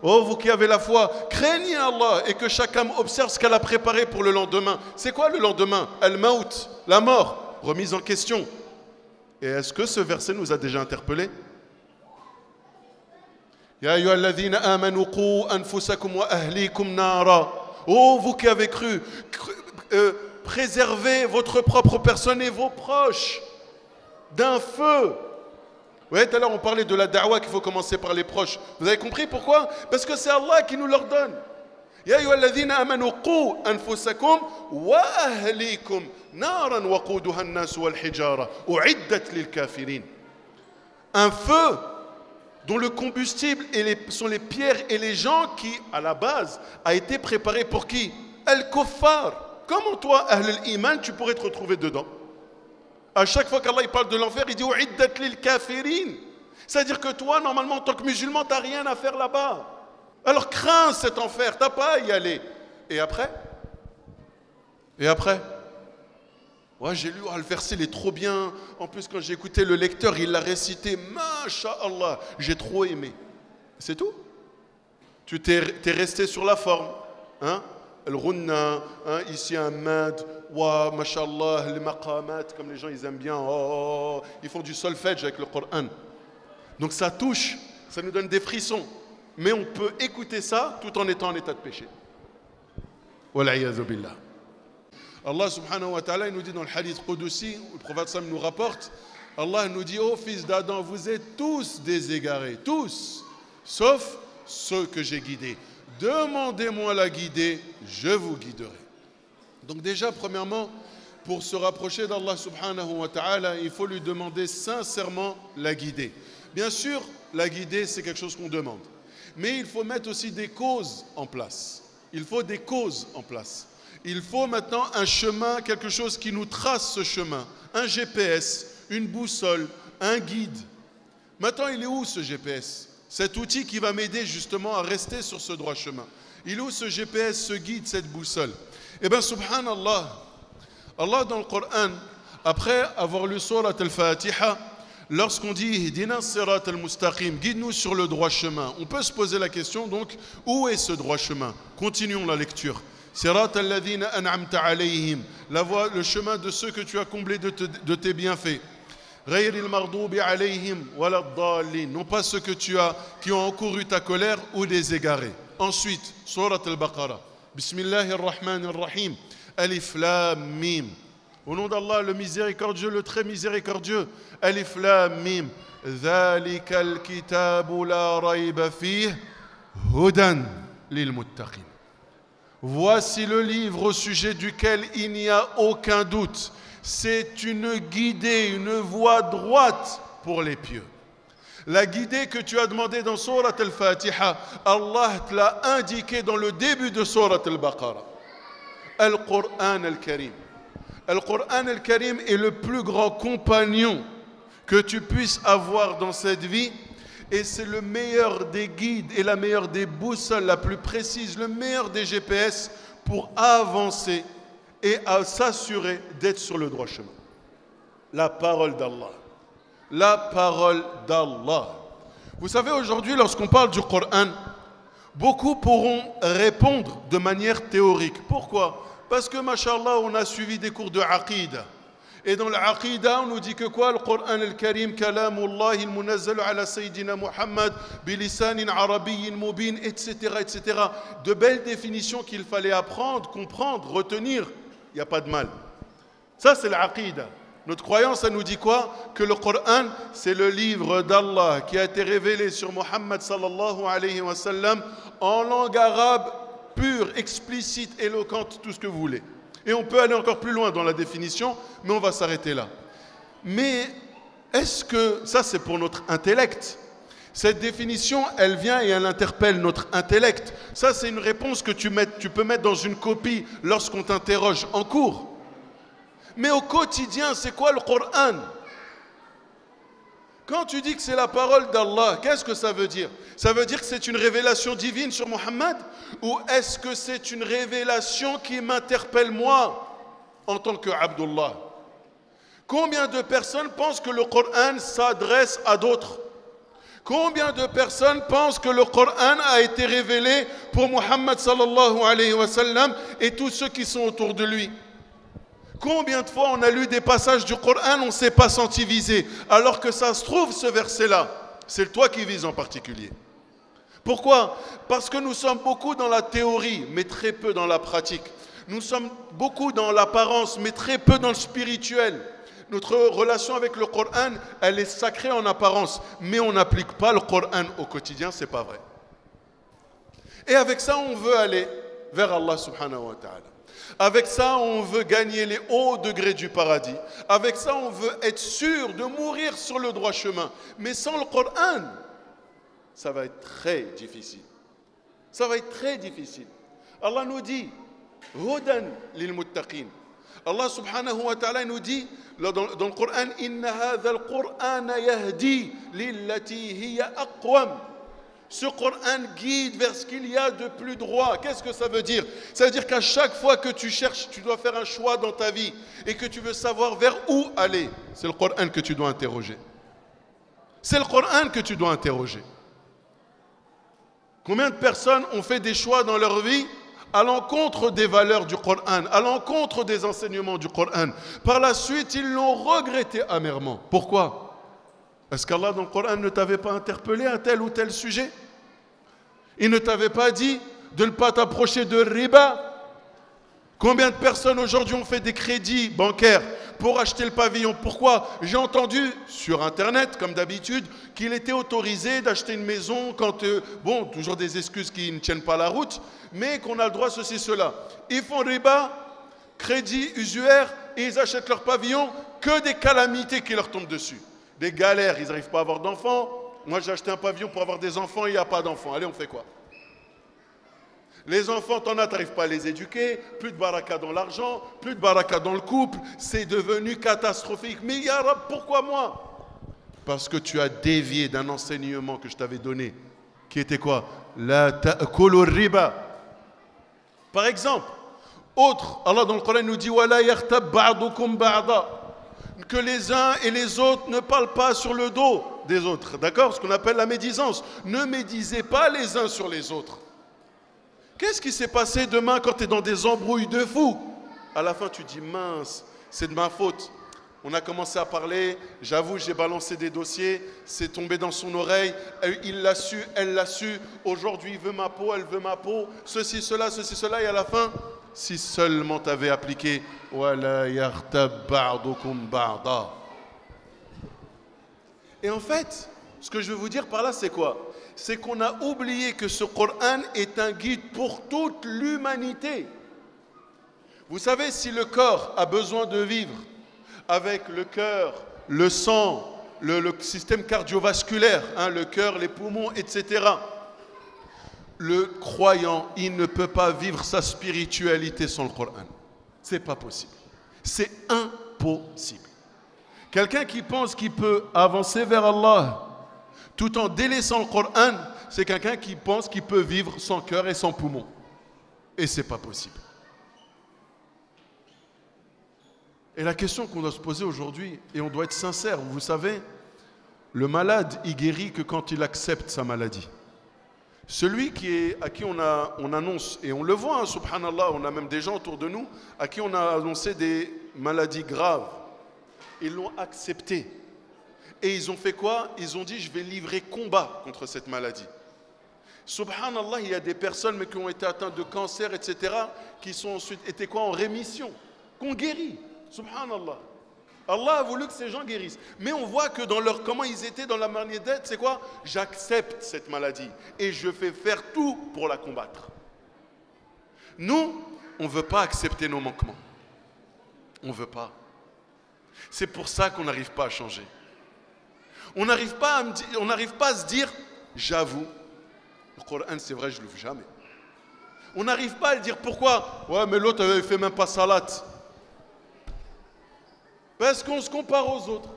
Oh, vous qui avez la foi, craignez Allah et que chaque âme observe ce qu'elle a préparé pour le lendemain. C'est quoi le lendemain? Al-Maut, la mort, remise en question. Et est-ce que ce verset nous a déjà interpellés? Ya ayyuhalladhina amanu qu anfusakum wa ahlikum nara. Oh, vous qui avez cru, préservez votre propre personne et vos proches d'un feu. Oui, tout à l'heure on parlait de la da'wa qu'il faut commencer par les proches. Vous avez compris pourquoi? Parce que c'est Allah qui nous l'ordonne. Ya ayyuhalladhina amanu qu anfusakum wa ahlikum naran waquduha an-nas wal hijara u'iddat lil kafirin. Un feu dont le combustible sont les pierres et les gens qui, à la base, a été préparé pour qui? Al-Kuffar. Comment toi, Ahl al-Iman, tu pourrais te retrouver dedans? À chaque fois qu'Allah parle de l'enfer, il dit « U'iddat lil kafirin ». C'est-à-dire que toi, normalement, en tant que musulman, tu n'as rien à faire là-bas. Alors crains cet enfer, tu n'as pas à y aller. Et après? Ouais, j'ai lu, le verset, il est trop bien. En plus, quand j'ai écouté le lecteur, il l'a récité. Masha'Allah, j'ai trop aimé. C'est tout. Tu t'es resté sur la forme. Hein? Al-Runna, hein? Ici un mad. Wa, Masha'Allah, les maqamat, comme les gens, ils aiment bien. Oh, ils font du solfège avec le Coran. Donc ça touche, ça nous donne des frissons. Mais on peut écouter ça tout en étant en état de péché. Wal'iyadhu billah. Allah subhanahu wa ta'ala, il nous dit dans le hadith Qudusi, où le prophète Sam nous rapporte, Allah nous dit, ô fils d'Adam, vous êtes tous déségarés, tous, sauf ceux que j'ai guidés. Demandez-moi la guider, je vous guiderai. Donc déjà, premièrement, pour se rapprocher d'Allah subhanahu wa ta'ala, il faut lui demander sincèrement la guider. Bien sûr, la guider, c'est quelque chose qu'on demande. Mais il faut mettre aussi des causes en place. Il faut des causes en place. Il faut maintenant un chemin, quelque chose qui nous trace ce chemin. Un GPS, une boussole, un guide. Maintenant, il est où ce GPS? Cet outil qui va m'aider justement à rester sur ce droit chemin. Il est où ce GPS, ce guide, cette boussole? Eh bien, subhanallah, Allah dans le Coran, après avoir lu Surat al-Fatiha, lorsqu'on dit « Ihdina sirat al-mustaqim », guide-nous sur le droit chemin, on peut se poser la question donc, où est ce droit chemin? Continuons la lecture. Sirat alladhina an'amta alayhim, la voie, le chemin de ceux que tu as comblés de tes bienfaits. Ghayril mardoubi alayhim waladdallin, non pas ceux que tu as qui ont encouru ta colère ou des égarés. Ensuite, Surat al-Baqarah. Bismillahir Rahmanir Rahim. Alif Lam Mim. Au nom d'Allah, le miséricordieux, le très miséricordieux. Alif Lam Mim. Dhalikal kitabu la rayba fih hudan lil muttaqin. Voici le livre au sujet duquel il n'y a aucun doute. C'est une guidée, une voie droite pour les pieux. La guidée que tu as demandée dans Surat al-Fatiha, Allah te l'a indiqué dans le début de Surat al-Baqarah. Al-Qur'an al-Karim. Al-Qur'an al-Karim est le plus grand compagnon que tu puisses avoir dans cette vie. Et c'est le meilleur des guides et la meilleure des boussoles, la plus précise, le meilleur des GPS pour avancer et à s'assurer d'être sur le droit chemin. La parole d'Allah. La parole d'Allah. Vous savez, aujourd'hui, lorsqu'on parle du Coran, beaucoup pourront répondre de manière théorique. Pourquoi? Parce que, mashallah, on a suivi des cours de Aqida. Et dans l'Aqida, on nous dit que quoi? Le Coran al-Karim, kalamullah il-munazzal ala Sayyidina Muhammad, bilisanin arabiyyin mubin, etc., etc. De belles définitions qu'il fallait apprendre, comprendre, retenir. Il n'y a pas de mal. Ça, c'est l'Aqida. Notre croyance, ça nous dit quoi? Que le Coran, c'est le livre d'Allah qui a été révélé sur Muhammad sallallahu alayhi wa sallam en langue arabe pure, explicite, éloquente, tout ce que vous voulez. Et on peut aller encore plus loin dans la définition, mais on va s'arrêter là. Mais est-ce que, ça c'est pour notre intellect, cette définition, elle vient et elle interpelle notre intellect. Ça c'est une réponse que tu peux mettre dans une copie lorsqu'on t'interroge en cours. Mais au quotidien, c'est quoi le Coran? Quand tu dis que c'est la parole d'Allah, qu'est-ce que ça veut dire? Ça veut dire que c'est une révélation divine sur Muhammad? Ou est-ce que c'est une révélation qui m'interpelle moi en tant que Abdullah? Combien de personnes pensent que le Coran s'adresse à d'autres? Combien de personnes pensent que le Coran a été révélé pour Muhammad sallallahu alayhi wa sallam et tous ceux qui sont autour de lui? Combien de fois on a lu des passages du Coran, on ne s'est pas senti visé, alors que ça se trouve ce verset-là, c'est toi qui vises en particulier. Pourquoi? Parce que nous sommes beaucoup dans la théorie, mais très peu dans la pratique. Nous sommes beaucoup dans l'apparence, mais très peu dans le spirituel. Notre relation avec le Coran, elle est sacrée en apparence, mais on n'applique pas le Coran au quotidien, c'est pas vrai. Et avec ça, on veut aller vers Allah subhanahu wa ta'ala. Avec ça, on veut gagner les hauts degrés du paradis. Avec ça, on veut être sûr de mourir sur le droit chemin. Mais sans le Coran, ça va être très difficile. Ça va être très difficile. Allah nous dit, Hudan lil muttaqin. Allah subhanahu wa ta'ala nous dit dans le Coran, Inna hadha al-Qur'ana yahdi lillati hiya aqwam. Ce Coran guide vers ce qu'il y a de plus droit. Qu'est-ce que ça veut dire? Ça veut dire qu'à chaque fois que tu cherches, tu dois faire un choix dans ta vie et que tu veux savoir vers où aller. C'est le Coran que tu dois interroger. C'est le Coran que tu dois interroger. Combien de personnes ont fait des choix dans leur vie à l'encontre des valeurs du Coran, à l'encontre des enseignements du Coran? Par la suite, ils l'ont regretté amèrement. Pourquoi? Est-ce qu'Allah dans le Coran ne t'avait pas interpellé à tel ou tel sujet? Il ne t'avait pas dit de ne pas t'approcher de riba? Combien de personnes aujourd'hui ont fait des crédits bancaires pour acheter le pavillon? Pourquoi? J'ai entendu sur Internet, comme d'habitude, qu'il était autorisé d'acheter une maison quand, bon, toujours des excuses qui ne tiennent pas la route, mais qu'on a le droit ceci, cela. Ils font riba, crédit usuaire, et ils achètent leur pavillon, que des calamités qui leur tombent dessus. Des galères, ils n'arrivent pas à avoir d'enfants. Moi, j'ai acheté un pavillon pour avoir des enfants, il n'y a pas d'enfants. Allez, on fait quoi? Les enfants, t'en as, tu n'arrives pas à les éduquer, plus de baraka dans l'argent, plus de baraka dans le couple, c'est devenu catastrophique. Mais ya Rab, pourquoi moi? Parce que tu as dévié d'un enseignement que je t'avais donné, qui était quoi? La ta'kulu riba. Par exemple, autre, Allah dans le Coran nous dit wala yaghtab ba'dukum ba'da, que les uns et les autres ne parlent pas sur le dos des autres, d'accord? Ce qu'on appelle la médisance. Ne médisez pas les uns sur les autres. Qu'est-ce qui s'est passé demain quand tu es dans des embrouilles de fou? À la fin, tu dis mince, c'est de ma faute. On a commencé à parler, j'avoue, j'ai balancé des dossiers, c'est tombé dans son oreille, il l'a su, elle l'a su, aujourd'hui il veut ma peau, elle veut ma peau, ceci, cela, et à la fin, si seulement tu avais appliqué « Wala yartab ba'dukum ba'da ». Et en fait, ce que je veux vous dire par là, c'est quoi? C'est qu'on a oublié que ce Coran est un guide pour toute l'humanité. Vous savez, si le corps a besoin de vivre avec le cœur, le sang, le système cardiovasculaire, hein, le cœur, les poumons, etc., le croyant, il ne peut pas vivre sa spiritualité sans le Coran. C'est pas possible. C'est impossible. Quelqu'un qui pense qu'il peut avancer vers Allah tout en délaissant le Coran, c'est quelqu'un qui pense qu'il peut vivre sans cœur et sans poumon. Et c'est pas possible. Et la question qu'on doit se poser aujourd'hui, et on doit être sincère, vous savez, le malade, il guérit que quand il accepte sa maladie. Celui à qui on annonce, et on le voit, hein, subhanallah, on a même des gens autour de nous, à qui on a annoncé des maladies graves. Ils l'ont accepté. Et ils ont fait quoi? Ils ont dit, je vais livrer combat contre cette maladie. Subhanallah, il y a des personnes qui ont été atteintes de cancer, etc., qui sont ensuite été quoi? En rémission, qu'on guérit. Subhanallah. Allah a voulu que ces gens guérissent. Mais on voit que dans comment ils étaient dans la manière d'être, c'est quoi? J'accepte cette maladie et je vais faire tout pour la combattre. Nous, on ne veut pas accepter nos manquements. On ne veut pas. C'est pour ça qu'on n'arrive pas à changer. On n'arrive pas à se dire, j'avoue, le Coran, c'est vrai, je ne le fais jamais. On n'arrive pas à le dire, pourquoi? Ouais, mais l'autre avait fait même pas salat. Parce qu'on se compare aux autres.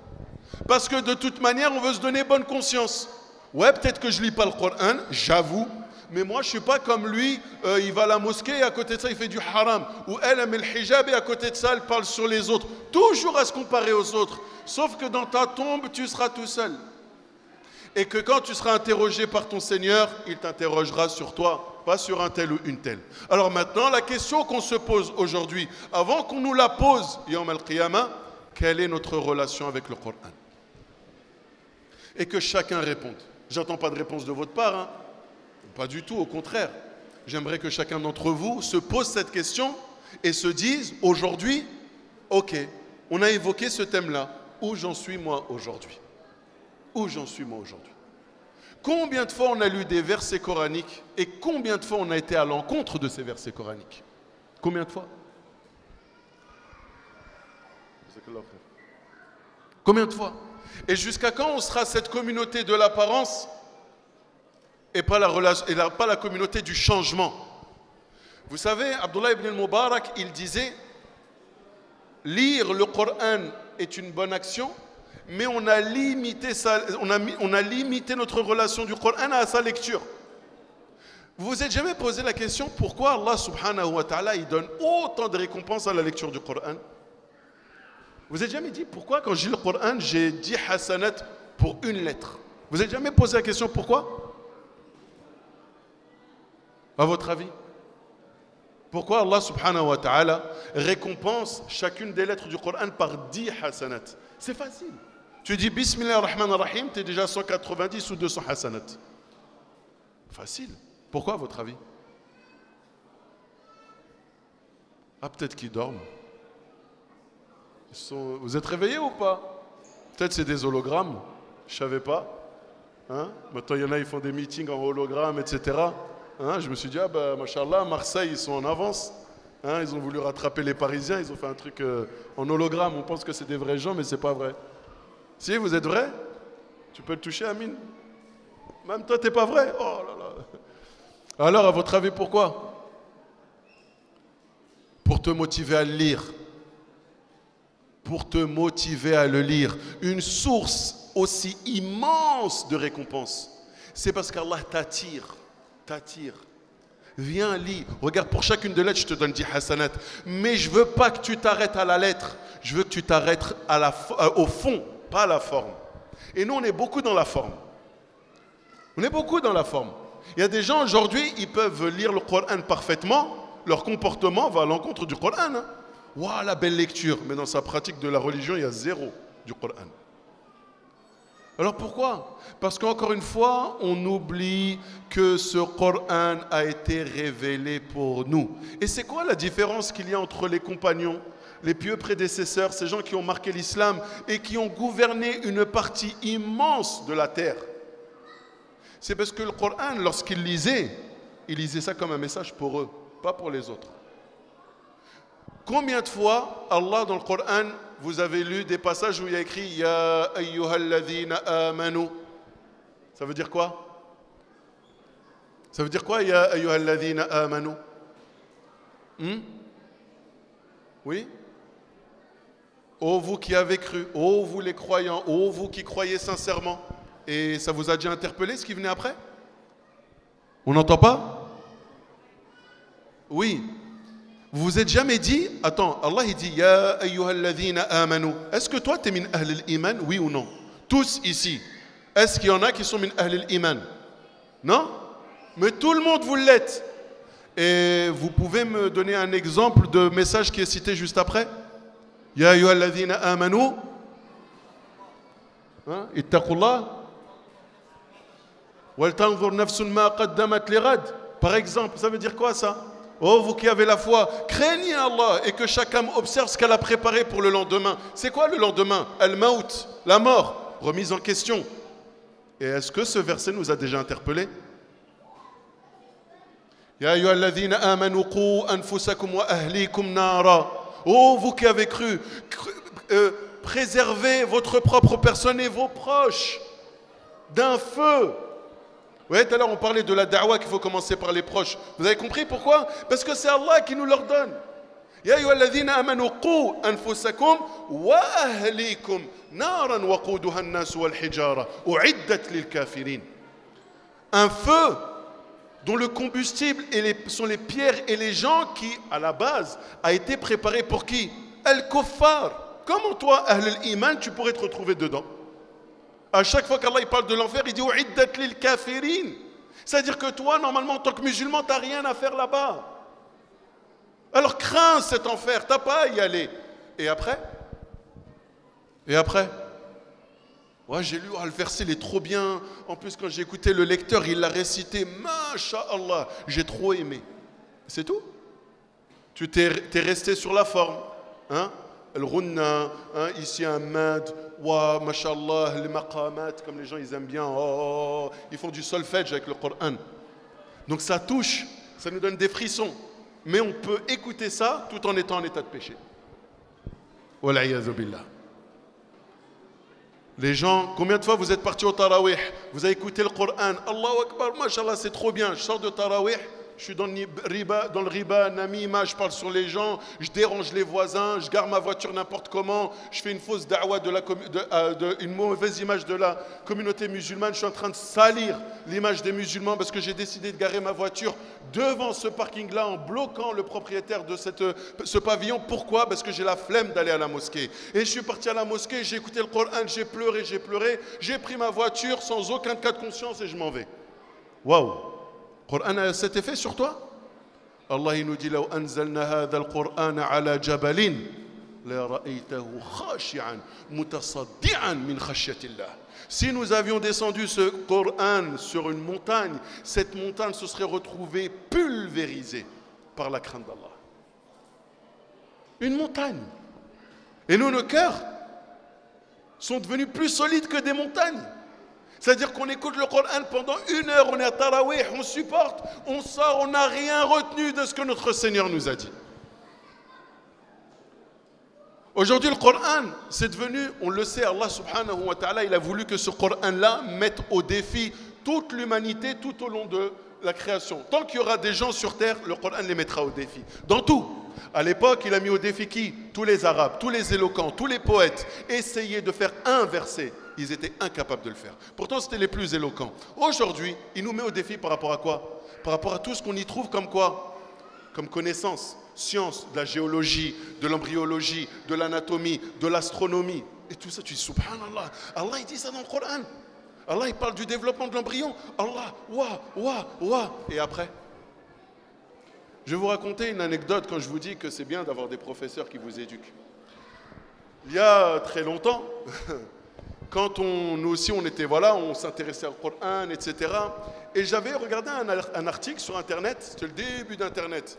Parce que de toute manière, on veut se donner bonne conscience. Ouais, peut-être que je ne lis pas le Coran, j'avoue, mais moi, je ne suis pas comme lui, il va à la mosquée et à côté de ça, il fait du haram. Ou elle met le hijab et à côté de ça, elle parle sur les autres. Toujours à se comparer aux autres. Sauf que dans ta tombe, tu seras tout seul. Et que quand tu seras interrogé par ton Seigneur, il t'interrogera sur toi, pas sur un tel ou une telle. Alors maintenant, la question qu'on se pose aujourd'hui, avant qu'on nous la pose, Yawm al-Qiyamah, quelle est notre relation avec le Coran? Et que chacun réponde. J'attends pas de réponse de votre part, hein. Pas du tout, au contraire. J'aimerais que chacun d'entre vous se pose cette question et se dise aujourd'hui, ok, on a évoqué ce thème-là, où j'en suis moi aujourd'hui? Où j'en suis moi aujourd'hui? Combien de fois on a lu des versets coraniques et combien de fois on a été à l'encontre de ces versets coraniques? Combien de fois? Combien de fois? Et jusqu'à quand on sera cette communauté de l'apparence et pas la communauté du changement? Vous savez, Abdullah ibn al-Mubarak, il disait, lire le Coran est une bonne action, mais on a limité notre relation du Coran à sa lecture. Vous vous êtes jamais posé la question pourquoi Allah subhanahu wa ta'ala il donne autant de récompenses à la lecture du Coran? Vous vous êtes jamais dit pourquoi quand je lis le Coran j'ai 10 hasanat pour une lettre? Vous vous êtes jamais posé la question pourquoi? À votre avis? Pourquoi Allah subhanahu wa ta'ala récompense chacune des lettres du Coran par 10 hasanat? C'est facile. Tu dis Bismillah ar-Rahman ar-Rahim, tu es déjà 190 ou 200 hasanat. Facile. Pourquoi à votre avis? Ah, peut-être qu'ils dorment. Vous êtes réveillés ou pas? Peut-être c'est des hologrammes. Je ne savais pas. Hein? Maintenant, il y en a, ils font des meetings en hologramme, etc. Hein? Je me suis dit, ah ben, machallah, Marseille, ils sont en avance. Hein? Ils ont voulu rattraper les Parisiens, ils ont fait un truc en hologramme. On pense que c'est des vrais gens, mais ce n'est pas vrai. Si, vous êtes vrai? Tu peux le toucher, Amine? Même toi, tu n'es pas vrai? Oh là là. Alors, à votre avis, pourquoi? Pour te motiver à le lire. Pour te motiver à le lire. Une source aussi immense de récompense. C'est parce qu'Allah t'attire. Viens, lis. Regarde, pour chacune de lettres, je te donne 10 hasanat. Mais je ne veux pas que tu t'arrêtes à la lettre. Je veux que tu t'arrêtes au fond, pas à la forme. Et nous, on est beaucoup dans la forme. On est beaucoup dans la forme. Il y a des gens aujourd'hui, ils peuvent lire le Coran parfaitement. Leur comportement va à l'encontre du Coran. Hein. Waouh, la belle lecture. Mais dans sa pratique de la religion, il y a zéro du Coran. Alors pourquoi? Parce qu'encore une fois, on oublie que ce Coran a été révélé pour nous. Et c'est quoi la différence qu'il y a entre les compagnons, les pieux prédécesseurs, ces gens qui ont marqué l'islam et qui ont gouverné une partie immense de la terre? C'est parce que le Coran, lorsqu'ils lisaient, ils lisaient ça comme un message pour eux, pas pour les autres. Combien de fois, Allah, dans le Coran, vous avez lu des passages où il y a écrit « Ya ayyuhalladhina amanu » Ça veut dire quoi? Ça veut dire quoi, « Ya ayyuhalladhina amanu » Oui? Ô vous qui avez cru, ô vous les croyants, ô vous qui croyez sincèrement. Et ça vous a déjà interpellé ce qui venait après? On n'entend pas? Oui. Vous vous êtes jamais dit, attends, Allah il dit Ya ayyuhalladhina amanu. Est-ce que toi tu es min ahl al-iman, oui ou non? Tous ici. Est-ce qu'il y en a qui sont min ahl al-iman? Non? Mais tout le monde vous l'êtes. Et vous pouvez me donner un exemple de message qui est cité juste après? Ya ayyuhalladhina amanu. Ittaqullah. Wal tanzur nafsun ma qaddamat lighad. Par exemple, ça veut dire quoi ça? Oh, vous qui avez la foi, craignez Allah et que chaque âme observe ce qu'elle a préparé pour le lendemain. C'est quoi le lendemain? Al-Maut, la mort, remise en question. Et est-ce que ce verset nous a déjà interpellés? Ya ayyuhalladhina amanu qu anfusakum wa ahlikum nara. Oh, vous qui avez cru, préservez votre propre personne et vos proches d'un feu. Oui, tout à l'heure on parlait de la da'wa qu'il faut commencer par les proches. Vous avez compris pourquoi? Parce que c'est Allah qui nous l'ordonne. Ya ayyuhalladhina amanu qu anfusakum wa ahlikum naran waquduha an-nas wal hijara u'iddat lil kafirin. Un feu dont le combustible sont les pierres et les gens qui, à la base, a été préparé pour qui? Al-Kuffar. Comment toi, Ahl al-Iman, tu pourrais te retrouver dedans? À chaque fois qu'Allah il parle de l'enfer, il dit U'iddat lil kafirin. C'est-à-dire que toi, normalement, en tant que musulman, tu n'as rien à faire là-bas. Alors crains cet enfer, tu n'as pas à y aller. Et après? Ouais, j'ai lu, le verset, il est trop bien. En plus, quand j'ai écouté le lecteur, il l'a récité. Masha'Allah, j'ai trop aimé. C'est tout. Tu t'es resté sur la forme. Hein? Le runna, hein, ici un mad, wa, mashallah, les maqamat, comme les gens ils aiment bien, ils font du solfège avec le Coran. Donc ça touche, ça nous donne des frissons. Mais on peut écouter ça tout en étant en état de péché. Wal'iyadhu billah. Les gens, combien de fois vous êtes partis au tarawih, vous avez écouté le Coran, Allahu Akbar, mashallah, c'est trop bien, je sors de tarawih, je suis dans le riba, namima, je parle sur les gens, je dérange les voisins, je gare ma voiture n'importe comment, je fais une fausse da'wa, une mauvaise image de la communauté musulmane, je suis en train de salir l'image des musulmans parce que j'ai décidé de garer ma voiture devant ce parking-là en bloquant le propriétaire de ce pavillon. Pourquoi? Parce que j'ai la flemme d'aller à la mosquée. Et je suis parti à la mosquée, j'ai écouté le Coran, j'ai pleuré, j'ai pris ma voiture sans aucun cas de conscience et je m'en vais. Waouh! Le Coran a cet effet sur toi? Allah il nous dit لو أنزلنا هذا القرآن على جبل لرأيته خاشعا متصدعا من خشية الله. Si nous avions descendu ce Coran sur une montagne, cette montagne se serait retrouvée pulvérisée par la crainte d'Allah. Une montagne. Et nous, nos cœurs sont devenus plus solides que des montagnes. C'est-à-dire qu'on écoute le Coran pendant 1 heure, on est à Tarawih, on supporte, on sort, on n'a rien retenu de ce que notre Seigneur nous a dit. Aujourd'hui, le Coran, c'est devenu, on le sait, Allah subhanahu wa ta'ala, il a voulu que ce Coran-là mette au défi toute l'humanité tout au long de la création. Tant qu'il y aura des gens sur terre, le Coran les mettra au défi. Dans tout. À l'époque, il a mis au défi qui? Tous les Arabes, tous les éloquents, tous les poètes. Essayer de faire un verset. Ils étaient incapables de le faire. Pourtant, c'était les plus éloquents. Aujourd'hui, il nous met au défi par rapport à quoi? Par rapport à tout ce qu'on y trouve comme quoi? Comme connaissance, science, de la géologie, de l'embryologie, de l'anatomie, de l'astronomie. Et tout ça, tu dis, subhanallah. Allah, il dit ça dans le Coran. Allah, il parle du développement de l'embryon. Allah, wa. Et après? Je vais vous raconter une anecdote quand je vous dis que c'est bien d'avoir des professeurs qui vous éduquent. Il y a très longtemps, quand nous aussi on était, voilà, on s'intéressait au Coran, etc. Et j'avais regardé un article sur Internet, c'était le début d'Internet.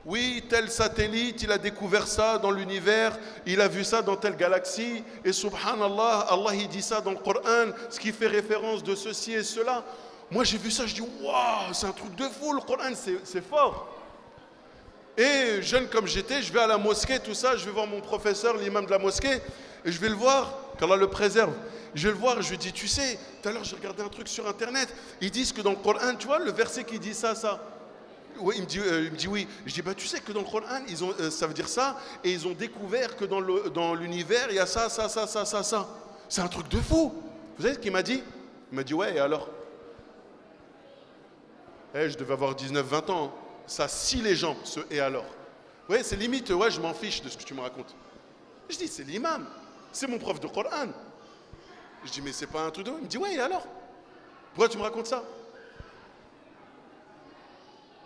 Oui, tel satellite, il a découvert ça dans l'univers, il a vu ça dans telle galaxie, et subhanallah, Allah il dit ça dans le Coran, ce qui fait référence de ceci et cela. Moi j'ai vu ça, je dis, waouh, c'est un truc de fou, le Coran, c'est fort. Et jeune comme j'étais, je vais à la mosquée, tout ça, je vais voir mon professeur, l'imam de la mosquée, et je vais le voir, qu'Allah le préserve. Je vais le voir, je lui dis, tu sais, tout à l'heure j'ai regardé un truc sur Internet, ils disent que dans le Coran, tu vois, le verset qui dit ça. Oui, il me dit oui. Je dis, bah tu sais que dans le Coran, ça veut dire ça, et ils ont découvert que dans l'univers, il y a ça. C'est un truc de fou. Vous savez ce qu'il m'a dit? Il m'a dit, ouais, et alors? Je devais avoir 19-20 ans. Ça scie les jambes, ce et alors. Ouais, c'est limite, ouais, je m'en fiche de ce que tu me racontes. Je dis, c'est l'imam, c'est mon prof de Coran. Je dis, mais c'est pas un truc de... Il me dit, ouais, et alors? Pourquoi tu me racontes ça?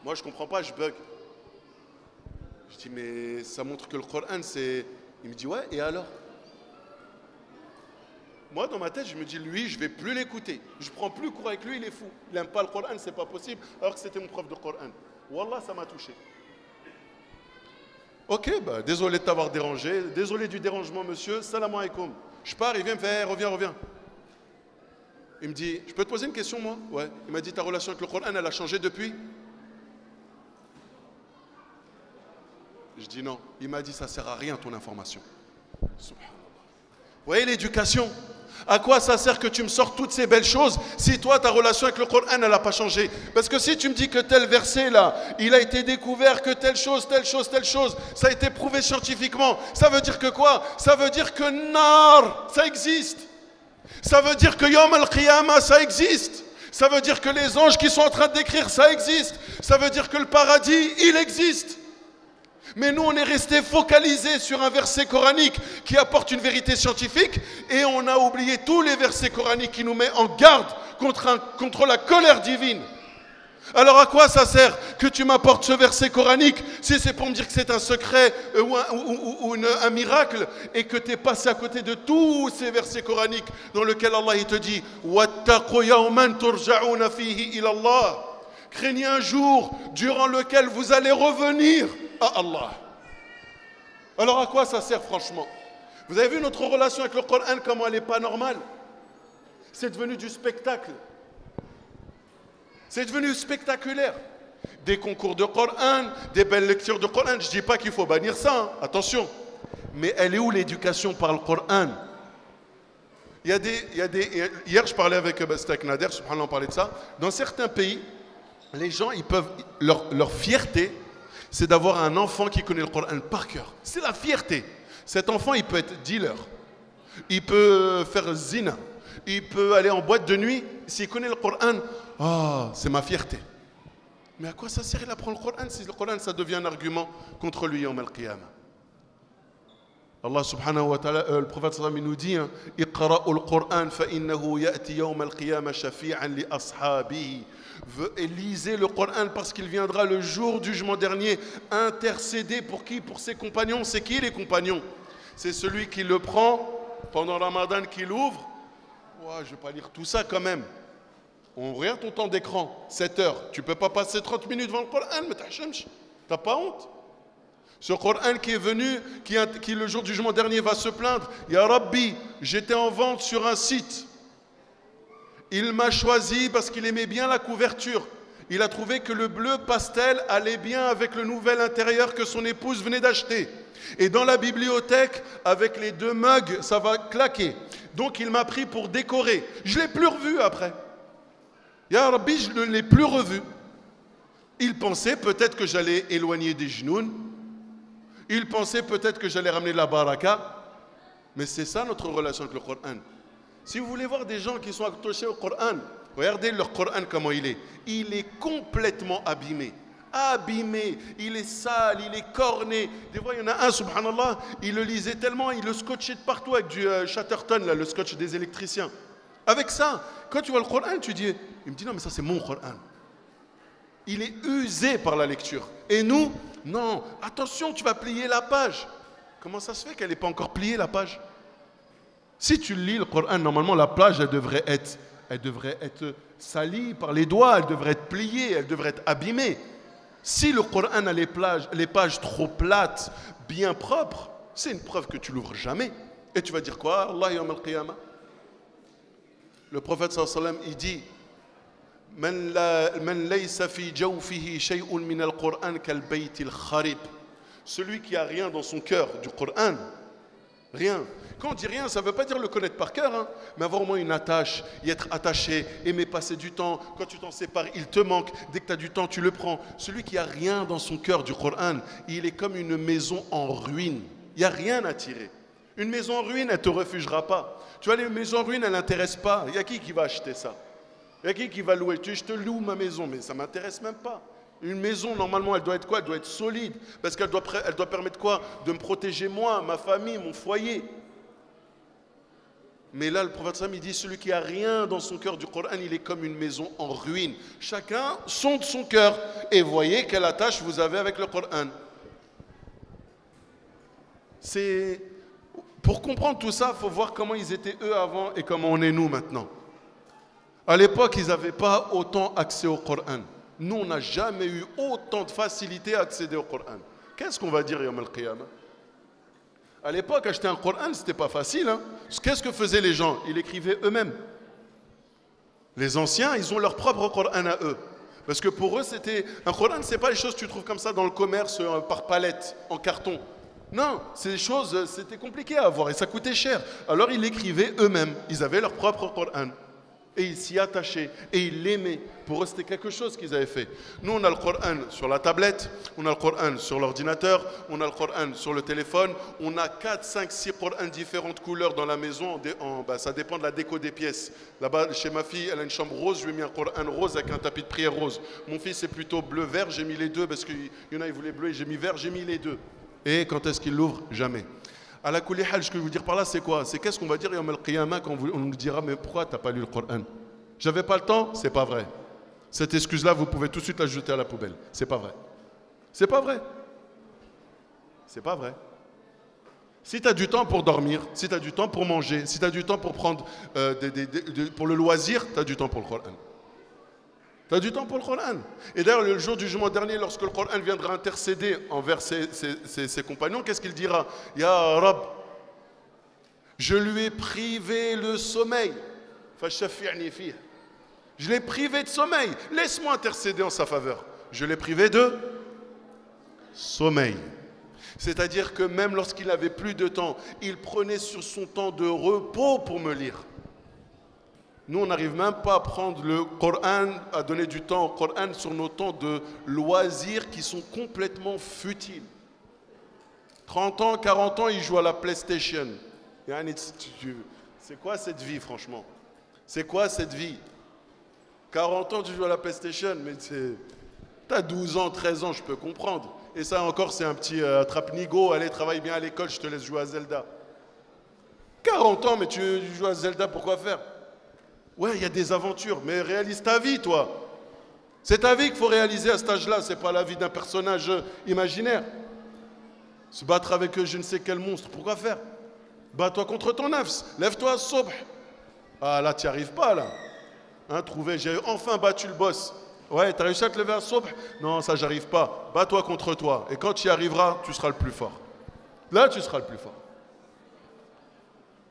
Moi, je comprends pas, je bug. Je dis, mais ça montre que le Coran, c'est... Il me dit, ouais, et alors? Moi, dans ma tête, je me dis, lui, je vais plus l'écouter. Je prends plus cours avec lui, il est fou. Il n'aime pas le Coran, c'est pas possible, alors que c'était mon prof de Coran. Wallah, ça m'a touché. Ok, bah, désolé de t'avoir dérangé. Désolé du dérangement, monsieur. Salam alaikum. Je pars, il vient me faire, reviens. Il me dit, je peux te poser une question, moi? Ouais. Il m'a dit, ta relation avec le Coran, elle a changé depuis? Je dis non. Il m'a dit, ça sert à rien, ton information. Subhanallah. Vous voyez l'éducation? À quoi ça sert que tu me sors toutes ces belles choses si toi, ta relation avec le Coran, elle n'a pas changé? Parce que si tu me dis que tel verset là, il a été découvert que telle chose, ça a été prouvé scientifiquement, ça veut dire que quoi? Ça veut dire que Nar, ça existe. Ça veut dire que Yom al-Qiyamah, ça existe. Ça veut dire que les anges qui sont en train de décrire, ça existe. Ça veut dire que le paradis, il existe. Mais nous, on est resté focalisé sur un verset coranique qui apporte une vérité scientifique et on a oublié tous les versets coraniques qui nous mettent en garde contre la colère divine. Alors à quoi ça sert que tu m'apportes ce verset coranique si c'est pour me dire que c'est un secret ou un miracle et que tu es passé à côté de tous ces versets coraniques dans lesquels Allah il te dit « Wattaqu yawman turja'una fihi ila Allah » Craignez un jour durant lequel vous allez revenir à Allah. Alors à quoi ça sert franchement? Vous avez vu notre relation avec le Coran, comment elle n'est pas normale? C'est devenu du spectacle. C'est devenu spectaculaire. Des concours de Coran, des belles lectures de Coran. Je ne dis pas qu'il faut bannir ça, hein. Attention. Mais elle est où l'éducation par le Coran? Hier, je parlais avec Nader, subhanallah, on parlait de ça. Dans certains pays, les gens, ils peuvent, leur fierté, c'est d'avoir un enfant qui connaît le Coran par cœur. C'est la fierté. Cet enfant, il peut être dealer. Il peut faire zina. Il peut aller en boîte de nuit. S'il connaît le Coran, c'est ma fierté. Mais à quoi ça sert? Il apprend le Coran si le Coran, ça devient un argument contre lui, yawm al-qiyamah. Allah subhanahu wa ta'ala, le prophète sallam, il nous dit Iqra'u al-Qur'an fa innahu ya'ti yawm al-qiyamah shafi'an li ashabihi. Lisez le Coran parce qu'il viendra le jour du jugement dernier intercéder pour qui? Pour ses compagnons. C'est qui les compagnons? C'est celui qui le prend pendant Ramadan, qui l'ouvre. Je ne vais pas lire tout ça quand même. On regarde ton temps d'écran, 7 heures. Tu ne peux pas passer 30 minutes devant le Coran, mais tu n'as pas honte? Ce Coran qui est venu, qui le jour du jugement dernier va se plaindre. Ya Rabbi, j'étais en vente sur un site. Il m'a choisi parce qu'il aimait bien la couverture. Il a trouvé que le bleu pastel allait bien avec le nouvel intérieur que son épouse venait d'acheter. Et dans la bibliothèque, avec les 2 mugs, ça va claquer. Donc il m'a pris pour décorer. Je ne l'ai plus revu après. Ya Rabbi, je ne l'ai plus revu. Il pensait peut-être que j'allais éloigner des genoux. Il pensait peut-être que j'allais ramener la baraka. Mais c'est ça notre relation avec le Coran. Si vous voulez voir des gens qui sont attachés au Coran, regardez leur Coran comment il est. Il est complètement abîmé. Abîmé, il est sale, il est corné. Des fois, il y en a un, subhanallah, il le lisait tellement, il le scotchait de partout avec du Chatterton, là, le scotch des électriciens. Avec ça, quand tu vois le Coran, tu dis, il me dit non, mais ça c'est mon Coran. Il est usé par la lecture. Et nous, non, attention, tu vas plier la page. Comment ça se fait qu'elle n'est pas encore pliée, la page? Si tu lis le Coran, normalement, la page, elle devrait être salie par les doigts, elle devrait être pliée, elle devrait être abîmée. Si le Coran a les pages trop plates, bien propres, c'est une preuve que tu l'ouvres jamais. Et tu vas dire quoi? Allah yawm al-qiyamah. Le prophète sallallahu alayhi wa sallam, il dit Man laysa fi jawfihi shay'un min al-Qur'an kal bayt al-kharib. Celui qui a rien dans son cœur du Coran, rien. Quand on dit rien, ça ne veut pas dire le connaître par cœur, hein, mais avoir au moins une attache, y être attaché, aimer passer du temps. Quand tu t'en sépares, il te manque. Dès que tu as du temps, tu le prends. Celui qui a rien dans son cœur du Coran, il est comme une maison en ruine. Il n'y a rien à tirer. Une maison en ruine, elle ne te refugera pas. Tu vois, les maisons en ruine, elles n'intéressent pas. Il y a qui va acheter ça? Il y a qui va louer? Je te loue ma maison, mais ça ne m'intéresse même pas. Une maison, normalement, elle doit être quoi? Elle doit être solide. Parce qu'elle doit permettre quoi? De me protéger moi, ma famille, mon foyer. Mais là, le prophète Sam, il dit, celui qui a rien dans son cœur du Coran, il est comme une maison en ruine. Chacun sonde son cœur et voyez quelle attache vous avez avec le Coran. Pour comprendre tout ça, il faut voir comment ils étaient eux avant et comment on est nous maintenant. À l'époque, ils n'avaient pas autant accès au Coran. Nous, on n'a jamais eu autant de facilité à accéder au Coran. Qu'est-ce qu'on va dire, Yawm al-Qiyamah? À l'époque, acheter un Coran, ce n'était pas facile. Hein. Qu'est-ce que faisaient les gens? Ils écrivaient eux-mêmes. Les anciens, ils ont leur propre Coran à eux. Parce que pour eux, un Coran, ce n'est pas les choses que tu trouves comme ça dans le commerce, par palette, en carton. Non, ces choses, c'était compliqué à avoir et ça coûtait cher. Alors, ils l'écrivaient eux-mêmes. Ils avaient leur propre Coran. Et ils s'y attachaient, et ils l'aimaient. Pour eux, c'était quelque chose qu'ils avaient fait. Nous, on a le Coran sur la tablette, on a le Coran sur l'ordinateur, on a le Coran sur le téléphone, on a 4, 5, 6 Corans différentes couleurs dans la maison, ça dépend de la déco des pièces. Là-bas, chez ma fille, elle a une chambre rose, je lui ai mis un Coran rose avec un tapis de prière rose. Mon fils, c'est plutôt bleu-vert, j'ai mis les deux, parce qu'il y en a, ils voulaient bleu, et j'ai mis vert, j'ai mis les deux. Et quand est-ce qu'il l'ouvre? Jamais. À la Kulli Hal, ce que je veux dire par là, c'est quoi? C'est qu'est-ce qu'on va dire Yawm al-Qiyamah quand on nous dira mais pourquoi tu n'as pas lu le Coran? J'avais pas le temps? C'est pas vrai. Cette excuse-là, vous pouvez tout de suite la jeter à la poubelle. C'est pas vrai. C'est pas vrai. C'est pas vrai. Si tu as du temps pour dormir, si tu as du temps pour manger, si tu as du temps pour prendre pour le loisir, tu as du temps pour le Coran. Tu as du temps pour le Coran. Et d'ailleurs, le jour du jugement dernier, lorsque le Coran viendra intercéder envers ses compagnons, qu'est-ce qu'il dira? Ya Rab, je lui ai privé le sommeil. Je l'ai privé de sommeil. Laisse-moi intercéder en sa faveur. Je l'ai privé de sommeil. C'est-à-dire que même lorsqu'il n'avait plus de temps, il prenait sur son temps de repos pour me lire. Nous, on n'arrive même pas à prendre le Coran, à donner du temps au Coran sur nos temps de loisirs qui sont complètement futiles. 30 ans, 40 ans, il joue à la PlayStation. C'est quoi cette vie, franchement? C'est quoi cette vie? 40 ans, tu joues à la PlayStation, mais tu as 12 ans, 13 ans, je peux comprendre. Et ça encore, c'est un petit attrape-nigo, allez, travaille bien à l'école, je te laisse jouer à Zelda. 40 ans, mais tu joues à Zelda, pourquoi faire? Ouais, il y a des aventures, mais réalise ta vie, toi. C'est ta vie qu'il faut réaliser à cet âge-là, c'est pas la vie d'un personnage imaginaire. Se battre avec je ne sais quel monstre, pourquoi faire? Bats-toi contre ton nafs, lève-toi subh. Ah là, tu n'y arrives pas, là. Hein, j'ai enfin battu le boss. Ouais, tu as réussi à te lever à subh? Non, ça, j'arrive pas. Bats-toi contre toi. Et quand tu y arriveras, tu seras le plus fort. Là, tu seras le plus fort.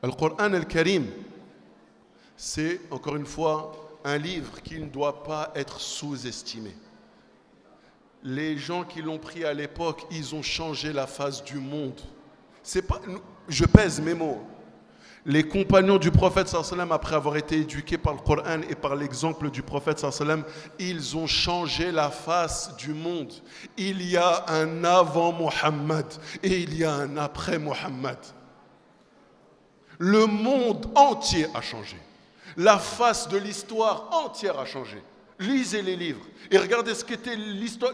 Le Coran al-Karim, c'est, encore une fois, un livre qui ne doit pas être sous-estimé. Les gens qui l'ont pris à l'époque, ils ont changé la face du monde. C'est pas, je pèse mes mots. Les compagnons du prophète sallallahu alayhi wa sallam, après avoir été éduqués par le Coran et par l'exemple du prophète sallallahu alayhi wa sallam, ils ont changé la face du monde. Il y a un avant Muhammad et il y a un après Muhammad. Le monde entier a changé. La face de l'histoire entière a changé. Lisez les livres et regardez ce qu'était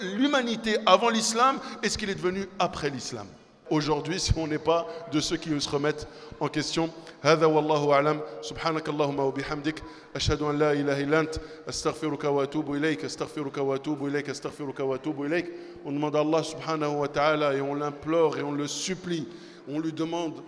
l'humanité avant l'islam et ce qu'il est devenu après l'islam. Aujourd'hui, si on n'est pas de ceux qui se remettent en question. هذا والله أعلم سبحانك اللهم وبحمدك أشهد أن لا إله إلا أنت أستغفرك وأتوب إليك أستغفرك وأتوب إليك أستغفرك وأتوب إليك. On demande à Allah subhanahu wa ta'ala et on l'implore et on le supplie. On lui demande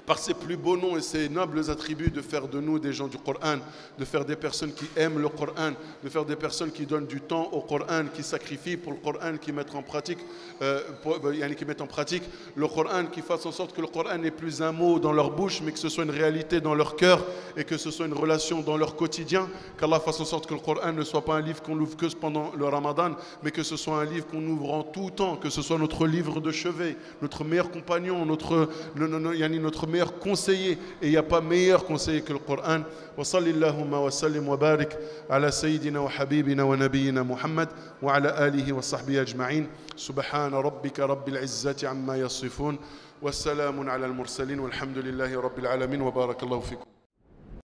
par ses plus beaux noms et ses nobles attributs de faire de nous des gens du Coran, de faire des personnes qui aiment le Coran, de faire des personnes qui donnent du temps au Coran, qui sacrifient pour le Coran, qui mettent en pratique, le Coran, qui fassent en sorte que le Coran n'est plus un mot dans leur bouche, mais que ce soit une réalité dans leur cœur et que ce soit une relation dans leur quotidien, qu'Allah fasse en sorte que le Coran ne soit pas un livre qu'on ouvre que pendant le Ramadan, mais que ce soit un livre qu'on ouvre en tout temps, que ce soit notre livre de chevet, notre meilleur compagnon, notre meilleur conseiller, et il n'y a pas meilleur conseiller que le Coran. Wa sallallahu wa sallim wa barik ala sayyidina wa habibina wa nabiyyina Muhammad wa ala alihi wa sahbihi ajma'in. Subhana rabbika rabbil izzati amma yasifun wa salamun ala al-mursalin walhamdulillahi rabbil alamin wa barakallahu fikum.